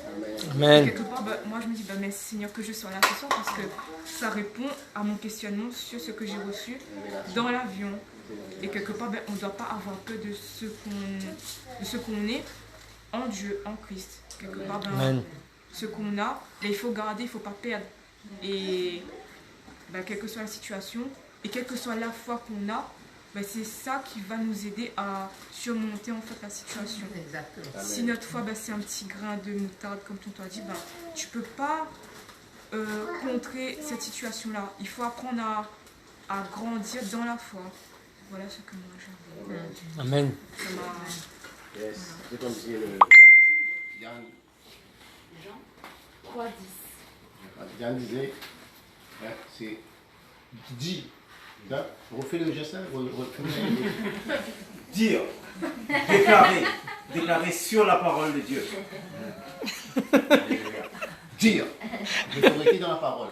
Amen. Et quelque part, moi je me dis, merci Seigneur que je sois là ce soir parce que ça répond à mon questionnement sur ce que j'ai reçu dans l'avion. Et quelque part, on ne doit pas avoir peur de ce qu'on est en Dieu, en Christ. Quelque part, ce qu'on a, il faut garder, il ne faut pas perdre. Et quelle que soit la situation, et quelle que soit la foi qu'on a, c'est ça qui va nous aider à surmonter en fait la situation. Exactement. Si notre foi, c'est un petit grain de moutarde, comme tu as dit, tu ne peux pas contrer cette situation-là. Il faut apprendre à grandir dans la foi. Voilà ce que moi j'avais. Amen. Ça m'a- Yes. C'est comme si Yann, 3-10. Yann disait, hein, c'est dit. Hein, refais le geste, hein, Dire, déclarer, déclarer sur la parole de Dieu. dire. L'autorité dans la parole.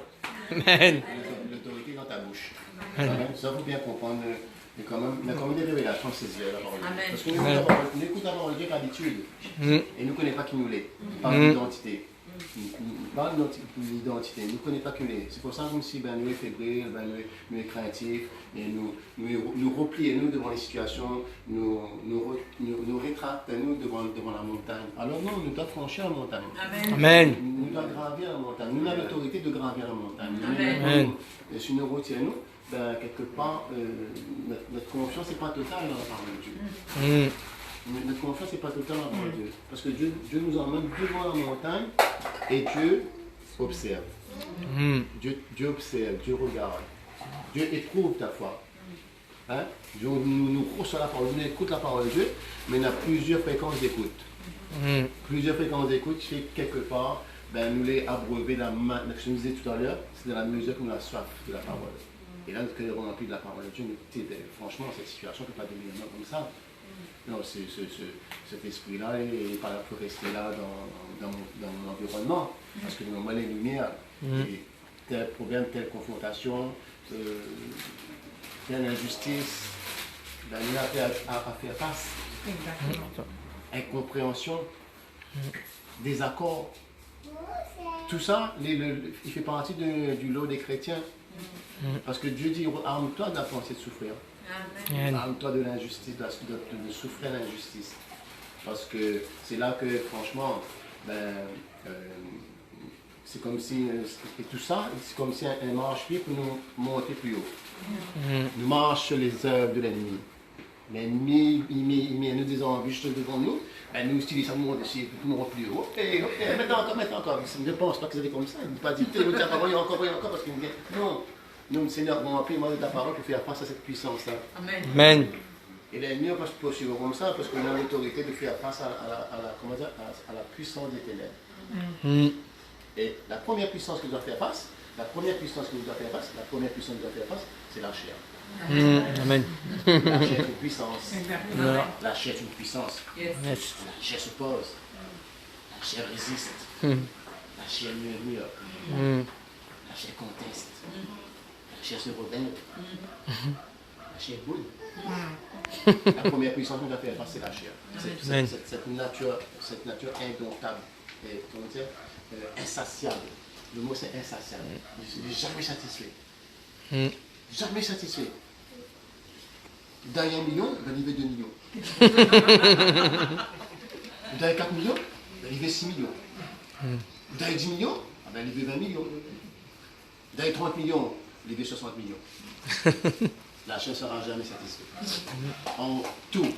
Amen. L'autorité dans ta bouche. Amen. Ça, il faut bien comprendre. Mais quand même des révélations saisies à la parole de Dieu. Amen. Parce qu'on écoute la parole de Dieu qu'habitude. Et nous ne connaissons pas qui nous l'est. On parle d'identité. On parle d'identité. Nous ne connaissons pas qui nous l'est. C'est pour ça que nous sommes nous fébriles, nous sommes craintifs. Et nous replions devant les situations. Nous rétractons devant la montagne. Alors non, nous devons franchir la montagne. Amen. Amen. Nous devons gravir la montagne. Nous avons l'autorité de gravir la montagne. Amen. Et si nous retirons, ben, quelque part, notre confiance n'est pas totale dans la parole de Dieu. Notre confiance n'est pas totale dans la parole de Dieu. Parce que Dieu nous emmène devant la montagne et Dieu observe. Dieu observe, Dieu regarde. Dieu éprouve ta foi. Hein? Dieu nous reçoit la parole, nous écoute la parole de Dieu, mais il y a plusieurs fréquences d'écoute. Plusieurs fréquences d'écoute qui fait que quelque part, ben, nous les abreuver, ce que je disais tout à l'heure, c'est dans la mesure que nous avons soif de la parole. Et là, nous sommes remplis de la parole de Dieu. Franchement, cette situation ne peut pas devenir comme ça. Non, cet esprit-là, il n'est pas là pour rester là dans mon environnement. Parce que nous avons les lumières. Et tel problème, telle confrontation, telle injustice, ben, nous avons à faire face. Exactement. Incompréhension, désaccord. Tout ça, il fait partie du lot des chrétiens. Parce que Dieu dit, arme-toi de la pensée de souffrir. Amen. Arme-toi de l'injustice, de souffrir l'injustice. Parce que c'est là que, franchement, ben, c'est comme si, et tout ça, c'est comme si un marche-pied pour nous monter plus haut. Nous marchons sur les œuvres de l'ennemi. L'ennemi, il met nous des embûches devant nous, ben, nous utilisons ça, nous monte dessus, puis nous monte plus haut. Et maintenant encore. Je ne pense pas que c'est comme ça. Il ne dit pas dire, ta parole, encore, parce qu'il me dit, non. Nous, Seigneur, nous remplis de ta parole pour faire face à cette puissance-là. Amen. Amen. Et l'ennemi, on peut se poursuivre comme ça parce qu'on a l'autorité de faire face à la puissance des ténèbres. Et la première puissance que nous doit faire face, c'est la chair. Amen. La chair est une puissance. Exactement. La chair est une puissance. Yes. Yes. La chair s'oppose. La chair résiste. La chair murmure. La chair conteste. La chair se rebelle. La chair bouille. La première puissance que nous doit faire face, c'est la chair. Cette nature indomptable. Et, comment dire, insatiable. Le mot c'est insatiable. Il n'est jamais satisfait. Jamais satisfait. Dans 1 million, il va livrer 2 millions. Dans 4 millions, il va livrer 6 millions. Dans 10 millions, il va livrer 20 millions. Dans 30 millions, il va livrer 60 millions. La chair ne sera jamais satisfaite. En tout.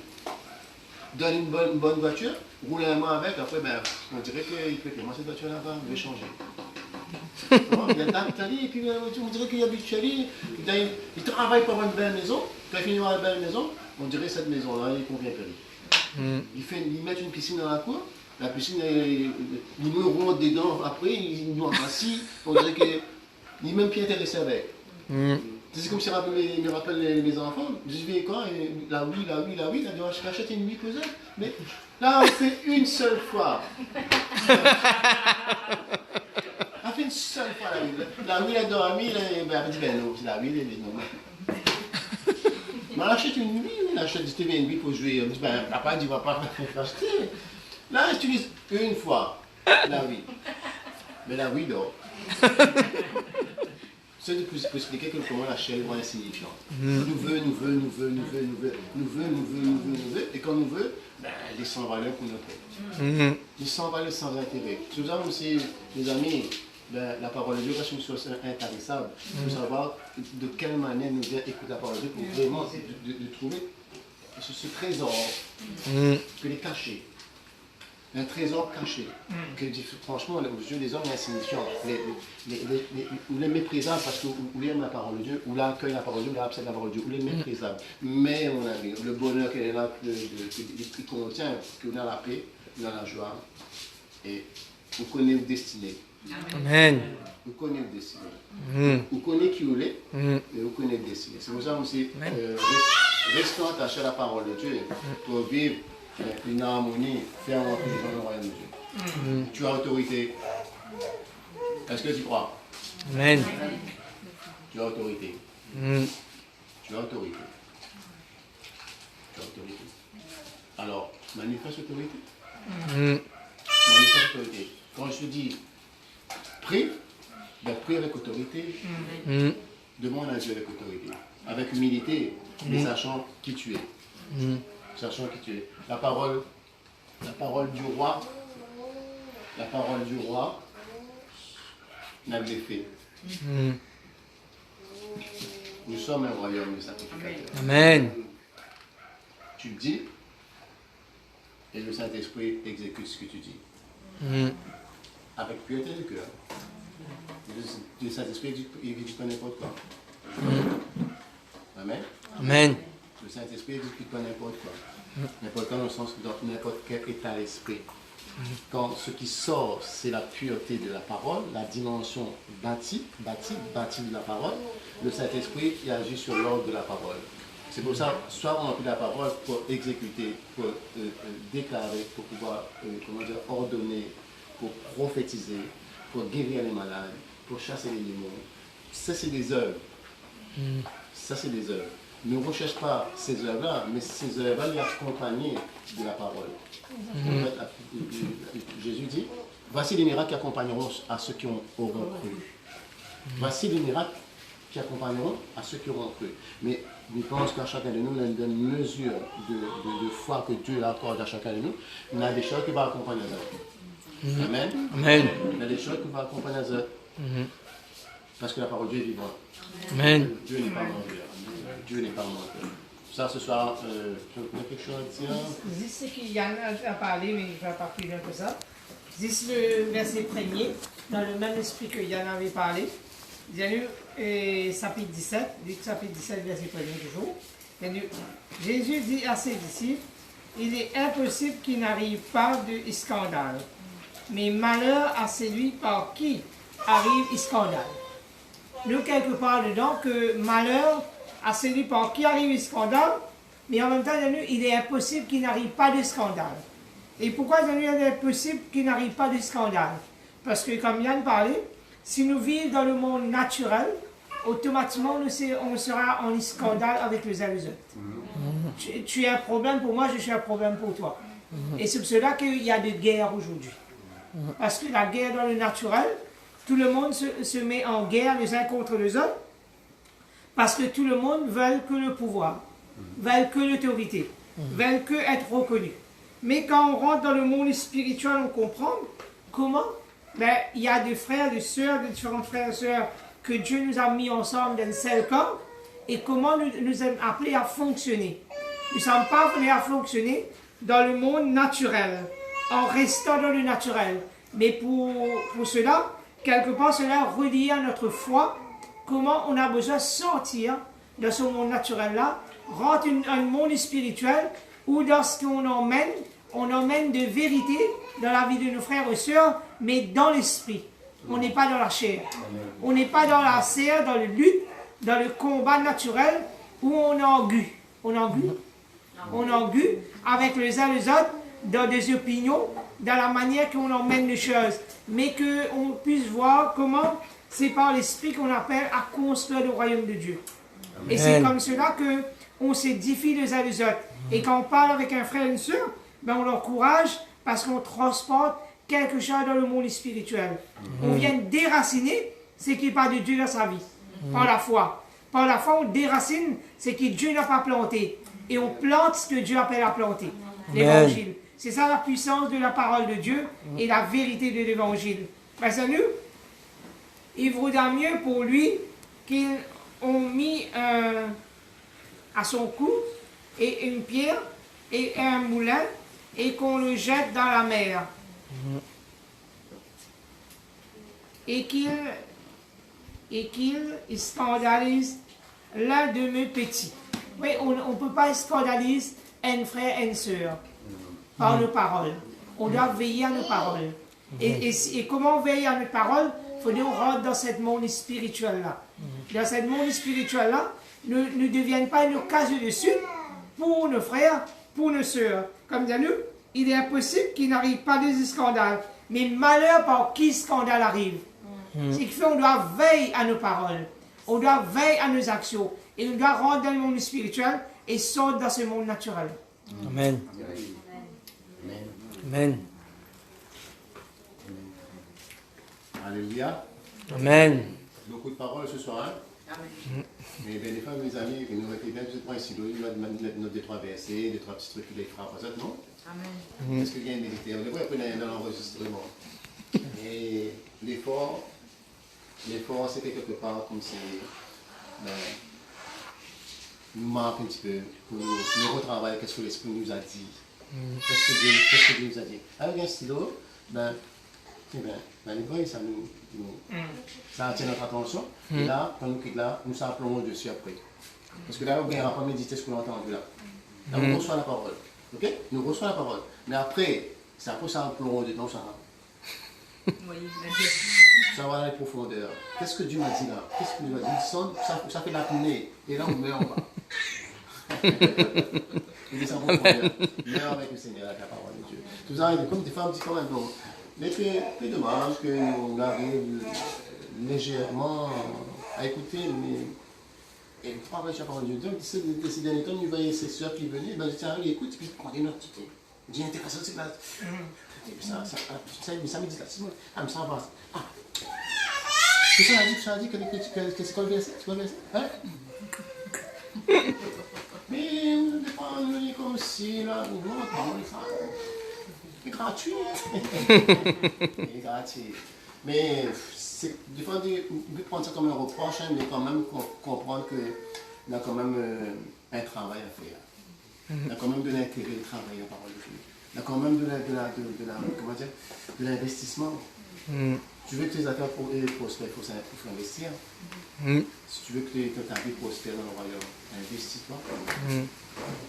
Donne une bonne voiture, roule un mois avec, après, ben, on dirait qu'il peut que moi, cette voiture-là va changer. Il y a l'Italie, et puis on dirait qu'il y a l'Italie, il travaille pour une belle maison, quand il finit dans une belle maison, on dirait que cette maison-là, il convient plus. Ils mettent une piscine dans la cour, la piscine, ils nous rentrent dedans, après, ils nous assis, on dirait qu'il n'est même plus intéressé avec. C'est comme si il me rappelle mes enfants. Je dis quoi? La oui, il a dit je rachète une nuit pesante. Mais là, on fait une seule fois. On fait une seule fois la oui. La oui a dormi, elle a dit ben non, c'est la oui, elle dit non. Mais on achète une nuit, on achète du TV une nuit pour jouer. Ben, papa dit va pas l'acheter. Là, j'utilise une fois la oui. Mais la oui dort. C'est pour expliquer comment la chair est insignifiante. Nous veut, et quand nous veut, ben, elle est sans valeur pour notre être. Elle est sans valeur, sans intérêt. Si vous avez aussi, mes amis, ben, la parole de Dieu, parce que nous sommes intarissables, il faut savoir de quelle manière nous devons écouter la parole de Dieu pour vraiment de trouver ce trésor que les cacher. Un trésor caché, que franchement, aux yeux des hommes est insignifiant. Ou les méprisables parce qu'on aime la parole de Dieu, ou l'accueille la parole de Dieu, ou l'accepte la parole de Dieu, ou les méprisables. Mais, mon ami, le bonheur qu'il est là, qui contient, que dans la paix, dans la joie, et vous connaissez vos destinées. Amen. Vous connaissez vos destinées. Mm. Vous connaissez qui vous êtes, Mm. et vous connaissez vos destinées. C'est pour ça aussi, restons attachés à la parole de Dieu pour vivre une harmonie, faire entrer dans le royaume de Dieu. Tu as autorité. Est-ce que tu crois? Amen. Tu as autorité. Mm. Tu as autorité. Tu as autorité. Alors, manifeste autorité. Mm. Manifeste autorité. Quand je te dis prie, ben prie avec autorité. Mm. Demande à Dieu avec autorité. Avec humilité, mais sachant qui tu es. Mm. Sachant qui tu es. La parole du roi n'a de l'effet. Mm. Nous sommes un royaume de sacrificateurs. Amen. Tu dis, et le Saint-Esprit exécute ce que tu dis. Mm. Avec pureté de cœur. Le Saint-Esprit exécute pas n'importe quoi. Amen. Amen. Le Saint-Esprit exécute pas n'importe quoi. N'importe quoi dans le sens dans n'importe quel état d'esprit. Quand ce qui sort, c'est la pureté de la parole, la dimension bâtie de la parole, le Saint-Esprit il agit sur l'ordre de la parole. C'est pour ça, soit on remplit la parole pour exécuter, pour déclarer, pour pouvoir ordonner, pour prophétiser, pour guérir les malades, pour chasser les démons. Ça, c'est des œuvres. Ça, c'est des œuvres. Ne recherche pas ces œuvres-là, mais ces œuvres-là sont accompagnées de la parole. En fait, Jésus dit, voici les miracles qui accompagneront à ceux qui auront cru. Voici les miracles qui accompagneront à ceux qui auront cru. Mais je pense qu'à chacun de nous, on a une mesure de foi que Dieu accorde à chacun de nous. On a des choses qui vont accompagner les autres. Amen. Amen. On a des choses qui vont accompagner les autres. Parce que la parole de Dieu est vivante. Amen. Dieu n'est pas menteur. Dieu n'est pas menteur. Ça, ce soir, tu as quelque chose à dire? Juste ce qu'il y en a parlé, mais je ne vais pas plus loin que ça. Juste le verset premier, dans le même esprit que Yann avait parlé. Il y a eu chapitre 17, chapitre 17, verset premier toujours. Il y a eu, Jésus dit à ses disciples, il est impossible qu'il n'arrive pas de scandale. Mais malheur à celui par qui arrive scandale. Nous, quelque part dedans, que malheur à celui par qui arrive le scandale, mais en même temps, il est impossible qu'il n'arrive pas de scandale. Et pourquoi il est impossible qu'il n'arrive pas de scandale? Parce que, comme Yann parlait, si nous vivons dans le monde naturel, automatiquement, on sera en scandale avec les uns les autres. Tu es un problème pour moi, je suis un problème pour toi. Et c'est pour cela qu'il y a des guerres aujourd'hui. Parce que la guerre dans le naturel, tout le monde se met en guerre les uns contre les autres. Parce que tout le monde veut que le pouvoir, veut que l'autorité, veut que être reconnu. Mais quand on rentre dans le monde spirituel, on comprend comment il y a des frères, des sœurs, des différents frères et sœurs que Dieu nous a mis ensemble dans un seul corps et comment nous sommes appelés à fonctionner. Nous ne sommes pas appelés à fonctionner dans le monde naturel, en restant dans le naturel. Mais pour cela, quelque part, cela relie à notre foi. Comment on a besoin de sortir de ce monde naturel-là, rentrer dans un monde spirituel où dans ce qu'on emmène, on emmène de vérité dans la vie de nos frères et sœurs, mais dans l'esprit. On n'est pas dans la chair. On n'est pas dans la chair, dans le lutte, dans le combat naturel où on engue. On engue avec les uns les autres dans des opinions, dans la manière qu'on emmène les choses. Mais qu'on puisse voir comment c'est par l'esprit qu'on appelle à construire le royaume de Dieu. Amen. Et c'est comme cela qu'on s'édifie les uns les autres. Et quand on parle avec un frère et une soeur, on l'encourage parce qu'on transporte quelque chose dans le monde spirituel. On vient déraciner ce qui n'est pas de Dieu dans sa vie, par la foi. Par la foi, on déracine ce que Dieu n'a pas planté. Et on plante ce que Dieu appelle à planter, l'évangile. C'est ça la puissance de la parole de Dieu et la vérité de l'évangile. Salut, il vaudra mieux pour lui qu'ils ont mis à son cou et une pierre et un moulin et qu'on le jette dans la mer. Et qu'il scandalise l'un de mes petits. Oui, on ne peut pas scandaliser un frère et une sœur par nos paroles. On doit veiller à nos paroles. Et comment veiller à nos paroles? Il faut que nous rentre dans ce monde spirituel-là. Dans ce monde spirituel-là, ne deviennent pas nos cases dessus pour nos frères, pour nos sœurs. Comme dit nous, il est impossible qu'il n'arrive pas de scandale. Mais malheur par qui scandale arrive. C'est qu'il faut qu'on doit veiller à nos paroles. On doit veiller à nos actions. Et on doit rentrer dans le monde spirituel et sortir dans ce monde naturel. Amen. Amen. Alléluia. Amen. Beaucoup de paroles ce soir. Hein? Mais bien, des fois, mes amis, nous répétons ce point ici, nous des trois versets, des trois petits trucs qui les frappent, non? Amen. Est-ce qu'il y a une vérité? On devrait prendre dans l'enregistrement. Et l'effort, c'était quelque part comme si nous manque un petit peu pour nous retravailler qu'est-ce que l'Esprit nous a dit. Qu'est-ce que Dieu nous a dit. Avec un stylo, les voix, ça attire notre attention. Et là, quand nous quittons là, nous s'appelons dessus après. Parce que là, on ne va pas méditer ce qu'on a entendu là. Là, on reçoit la parole. Ok? Nous recevons la parole. Mais après, c'est après ça, on plonge dedans, ça. Ça va dans les profondeurs. Qu'est-ce que Dieu m'a dit là? Qu'est-ce que Dieu m'a dit? Ça fait l'apnée. Et là, on meurt en bas. Il descend en profondeur. Meurt avec le Seigneur, avec la parole de Dieu. Tout ça, comme des femmes disent quand même, bon. Mais c'est dommage que nous arrivions légèrement à écouter, mais. Et pas avec la parole de Dieu. Ces derniers temps, nous voyons ces soeurs qui venaient, ben je tiens, écoute, puis on dit notre petite. J'ai intéressant, c'est là. Ça me dit là, ah, mais ça avance. Ah. Ça a dit que c'est quoi le verset? C'est quoi le verset? Hein? Mais on est comme si là, c'est gratuit. C'est gratuit. Mais des fois, on peut prendre ça comme un reproche, hein, mais quand même comprendre qu'il y a quand même un travail à faire. Il y a quand même de l'intérêt de travailler la parole de Dieu. Il y a quand même de l'investissement. Tu veux que tes affaires prospèrent, il faut investir. Si tu veux que ta vie prospère dans le royaume, investis-toi.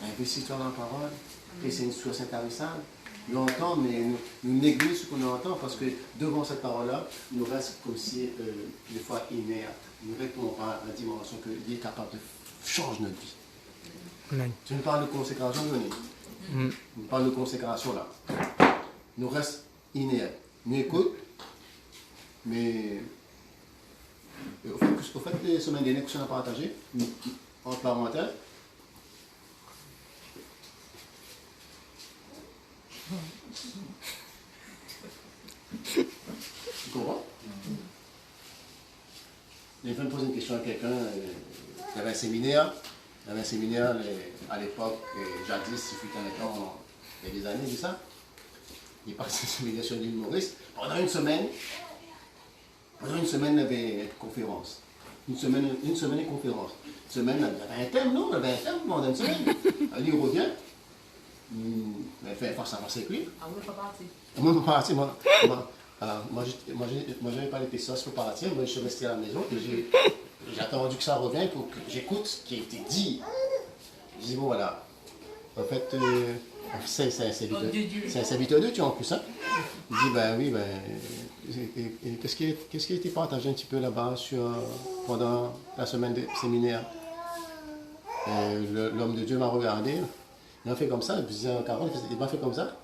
Investis-toi dans la parole. Et c'est une source intéressante. Nous entend, mais nous négligeons ce qu'on entend parce que devant cette parole-là, nous restons comme si, des fois, inertes. Nous ne répondons pas à la dimension qu'il est capable de changer notre vie. Amen. Tu nous parles de consécration, Denis. Nous parle de consécration là. Nous restons inertes. Nous écoutons, mais au fait, les semaines dernières que on a partagé, entre parenthèses, tu comprends? J'ai fait me poser une question à quelqu'un. Il y avait un séminaire. À l'époque, jadis, il fut un temps, il y a des années, c'est ça. Il passait un séminaire sur l'île Maurice. Pendant une semaine, il y avait une conférence. Une semaine de conférence. Une semaine, il y avait un thème, non? Il y avait un thème pendant une semaine. Alors, il revient. Il fait face à face avec lui. Ah oui, pas parti. Moi, je ne suis pas parti. Moi, j'avais pas les pesos pour partir. Moi, je suis resté à la maison. J'ai attendu que ça revienne pour que j'écoute ce qui a été dit. Je dis, bon, voilà. En fait, c'est un serviteur de Dieu en plus. Hein? Il dit, ben oui, qu'est-ce qui a été partagé un petit peu là-bas pendant la semaine de séminaire? L'homme de Dieu m'a regardé. Il m'a fait comme ça. Je disais, Carole, il m'a fait comme ça.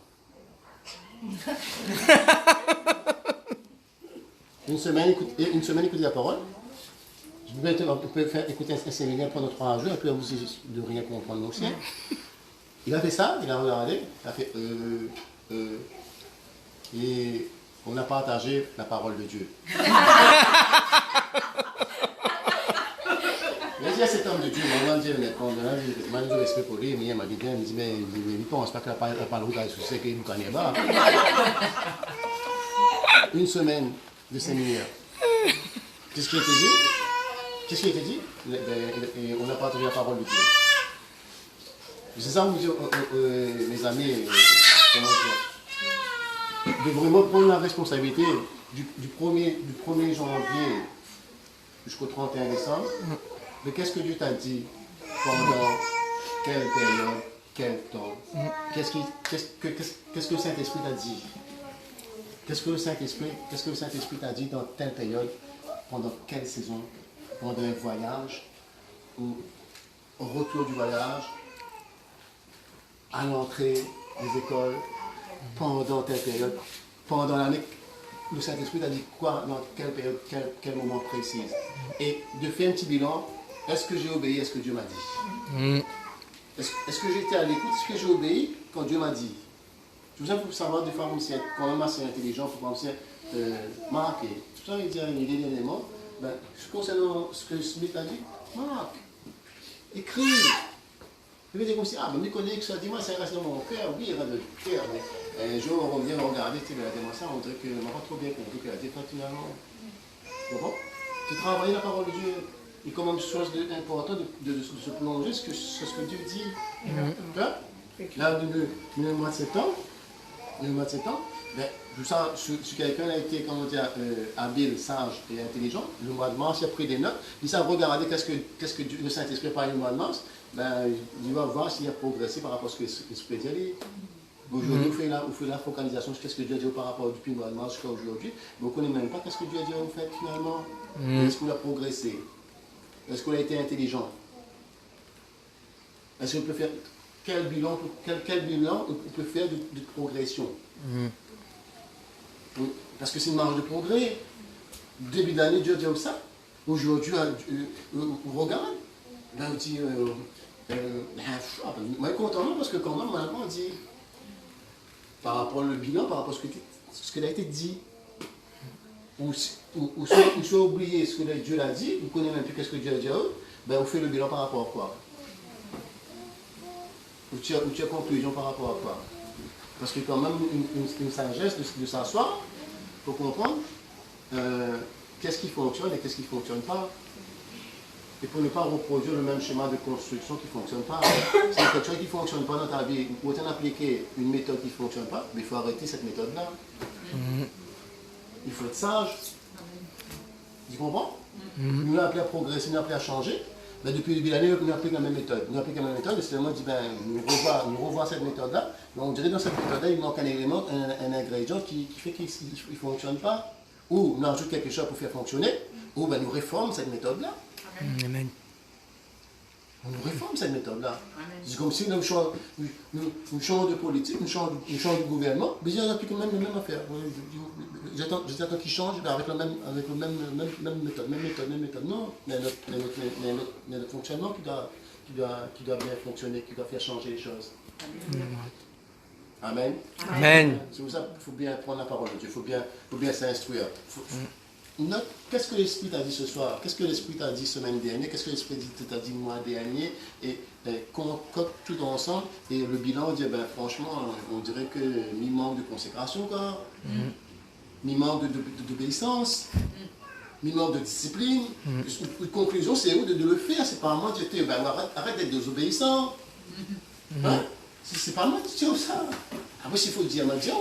Une semaine, écouter la parole. On peut faire écouter un séminaire pendant 3 jours et puis on vous dit de rien comprendre aussi. Il a fait ça, il a regardé, il a fait et on a partagé la parole de Dieu. Il a dit à cet homme de Dieu, moi, je m'a dit respect pour lui, mais il m'a dit, mais il ne pense pas que la parole de Dieu, c'est qu'il ne connaît pas. Une semaine de séminaire. Qu'est-ce qui a été dit? On a partagé la parole de Dieu. C'est ça, mes amis, comment dire, de vraiment prendre la responsabilité du 1er janvier jusqu'au 31 décembre, de qu'est-ce que Dieu t'a dit pendant quelle période, quel temps, qu'est-ce que le Saint-Esprit t'a dit, qu'est-ce que le Saint-Esprit t'a dit dans telle période, pendant quelle saison, pendant un voyage, ou au retour du voyage, à l'entrée des écoles, pendant telle période, pendant l'année, le Saint-Esprit t'a dit quoi, dans quelle période, quel moment précis. Et de faire un petit bilan, est-ce que j'ai obéi à ce que Dieu m'a dit? Est-ce que j'ai été à l'écoute? Est-ce que j'ai obéi quand Dieu m'a dit? Tout ça, il faut savoir, des fois, c'est quand même assez intelligent, il faut penser, marquer. Tout ça, il dit un élément, ben, concernant ce que Smith a dit, marque, écris. Je vais dire comme si, ah, ben, mes collègues, ça dit, moi, ça reste dans mon cœur, oui, il reste dans le cœur, mais un jour, on revient regarder, tu sais, ça, on dirait que je ne pas trop bien compris que la défaite, finalement. Tu comprends? Tu travailles la parole de Dieu. Et comme une chose importante de se plonger, c'est ce que Dieu dit. Là, le mois de septembre, ben, si quelqu'un a été, comment dire, habile, sage et intelligent, le mois de mars, il a pris des notes, il sait regarder qu'est-ce que le Saint-Esprit parle le mois de mars, ben, il va voir s'il a progressé par rapport à ce que l'Esprit dit. Aujourd'hui, on fait la focalisation sur ce que Dieu a dit par rapport depuis le mois de mars jusqu'à aujourd'hui, mais on ne connaît même pas ce que Dieu a dit en fait finalement. Est-ce qu'on a progressé? Est-ce qu'on a été intelligent? Est-ce qu'on peut faire quel bilan on peut faire de progression? Parce que c'est une marge de progrès. Début d'année, Dieu dit ça. Aujourd'hui, on regarde. Là, on dit, moi, content parce que quand même, on dit, par rapport au bilan, par rapport à ce qui a été dit, ou soit oublié ce que Dieu l'a dit, on ne connaît même plus ce que Dieu a dit, ben on fait le bilan par rapport à quoi? Ou tu as conclusion par rapport à quoi? Parce que quand même une sagesse de s'asseoir pour comprendre qu'est-ce qui fonctionne et qu'est-ce qui ne fonctionne pas. Et pour ne pas reproduire le même schéma de construction qui ne fonctionne pas. Si quelque chose qui ne fonctionne pas dans ta vie, pour autant appliquer une méthode qui ne fonctionne pas, mais il faut arrêter cette méthode-là. Il faut être sage. Tu comprends? Nous avons appelé à progresser, nous avons appelé à changer. Ben, depuis le début de l'année, nous appliquons la même méthode. Nous appliquons la même méthode, et c'est moi dit, ben, nous revoyons cette méthode-là. Mais on dirait que dans cette méthode-là, il manque un élément, un ingrédient qui fait qu'il ne fonctionne pas. Ou nous ajoutons quelque chose pour faire fonctionner, ou ben, nous réformons cette méthode-là. Amen. On nous réforme cette méthode-là. C'est comme si nous changeons de politique, nous changeons de gouvernement, mais ils appliquent même la même affaire. J'attends qu'ils changent avec la même méthode. Non, mais notre fonctionnement qui doit bien fonctionner, qui doit faire changer les choses. Amen. Amen. C'est pour ça qu'il faut bien prendre la parole de Dieu, il faut bien s'instruire. Qu'est-ce que l'Esprit t'a dit ce soir? Qu'est-ce que l'Esprit t'a dit semaine dernière? Qu'est-ce que l'Esprit t'a dit le mois dernier? Et qu'on concocte tout ensemble. Et le bilan, on dit, ben, franchement, on dirait que mi manque de consécration, quoi. Mi manque d'obéissance. Mi manque de discipline. La conclusion, c'est où de le faire? C'est pas à moi de dire, ben, arrête d'être désobéissant. Hein? C'est pas moi de dire ça. Après, s'il faut dire, on dire,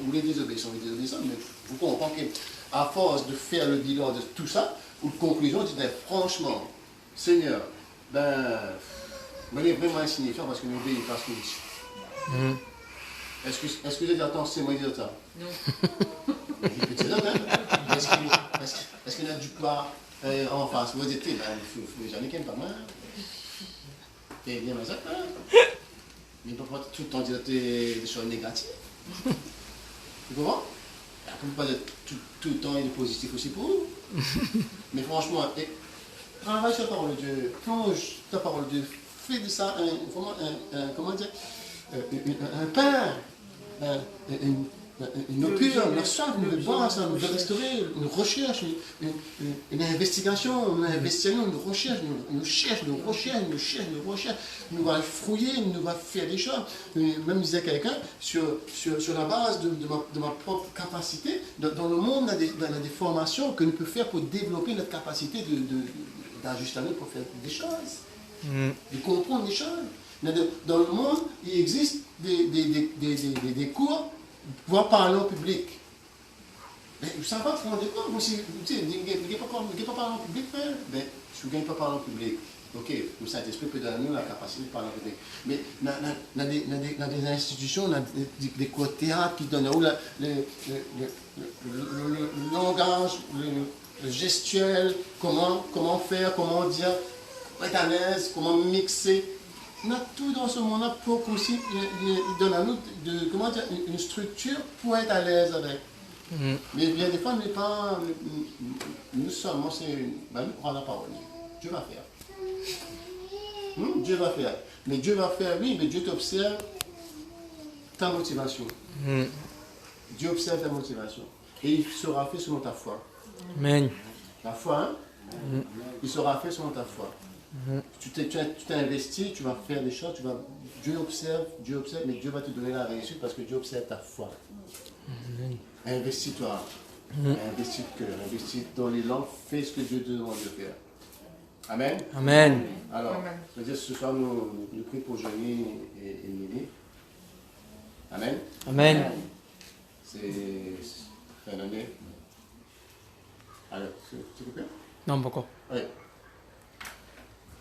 vous les désobéissants, mais vous comprenez qu'à force de faire le bilan de tout ça, ou de conclusion, tu dis, franchement, Seigneur, ben, on est vraiment insignifiant parce que nous n'obéissons pas ce que nous disons. Est-ce que j'ai dit, attends, c'est moi qui dis ça? Non. Est-ce qu'il y a du poids en face? Vous dites, ben, j'en ai qu'un pas mal. Et bien, mais ça, mais il ne peut pas tout le temps dire des choses négatives. Tu comprends? On ne peut pas dire tout le temps il est positif aussi pour vous. Mais franchement, travaille sur la parole de Dieu, plonge ta parole de Dieu, fais de ça comment dire, un pain, une opure, une soif, une base, une restaurer, une recherche, une investigation, une recherche, nous va fouiller, nous va faire des choses. Même disait quelqu'un, sur la base de ma propre capacité, dans le monde, on a des formations que nous pouvons faire pour développer notre capacité d'ajustement pour faire des choses, de comprendre des choses. Dans le monde, il existe des cours pour pouvoir parler au public. Mais vous ne savez pas prendre des cours. Vous ne pouvez pas parler au public, mais je ne gagne pas parler au public. Ok, le Saint-Esprit peut donner la capacité de parler au public. Mais dans des institutions, dans des cours de théâtre qui donnent où le langage, le gestuel, comment faire, comment dire, comment être à l'aise, comment mixer. On a tout dans ce monde-là pour aussi, il donne à nous une structure pour être à l'aise avec. Mais bien des fois, nous seulement, nous croyons la parole. Dieu va faire. Dieu va faire. Mais Dieu va faire, oui, mais Dieu t'observe ta motivation. Dieu observe ta motivation. Et il sera fait selon ta foi. Amen. La foi, hein? Il sera fait selon ta foi. Tu t'es investi, tu vas faire des choses, Dieu observe, mais Dieu va te donner la réussite parce que Dieu observe ta foi. Investis-toi, investis le cœur, investis dans les langues, fais ce que Dieu te demande de faire. Amen. Amen. Alors, Amen. je veux dire, ce soir, nous prions pour Johnny et Émilie. Amen. Amen. C'est un année. Alors, s'il vous plaît. Non, pourquoi? Oui.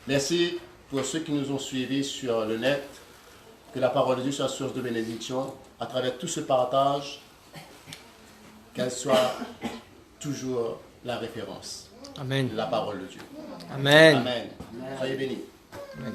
Merci pour ceux qui nous ont suivis sur le net. Que la parole de Dieu soit source de bénédiction à travers tout ce partage. Qu'elle soit toujours la référence. Amen. La parole de Dieu. Amen. Amen. Soyez bénis. Amen.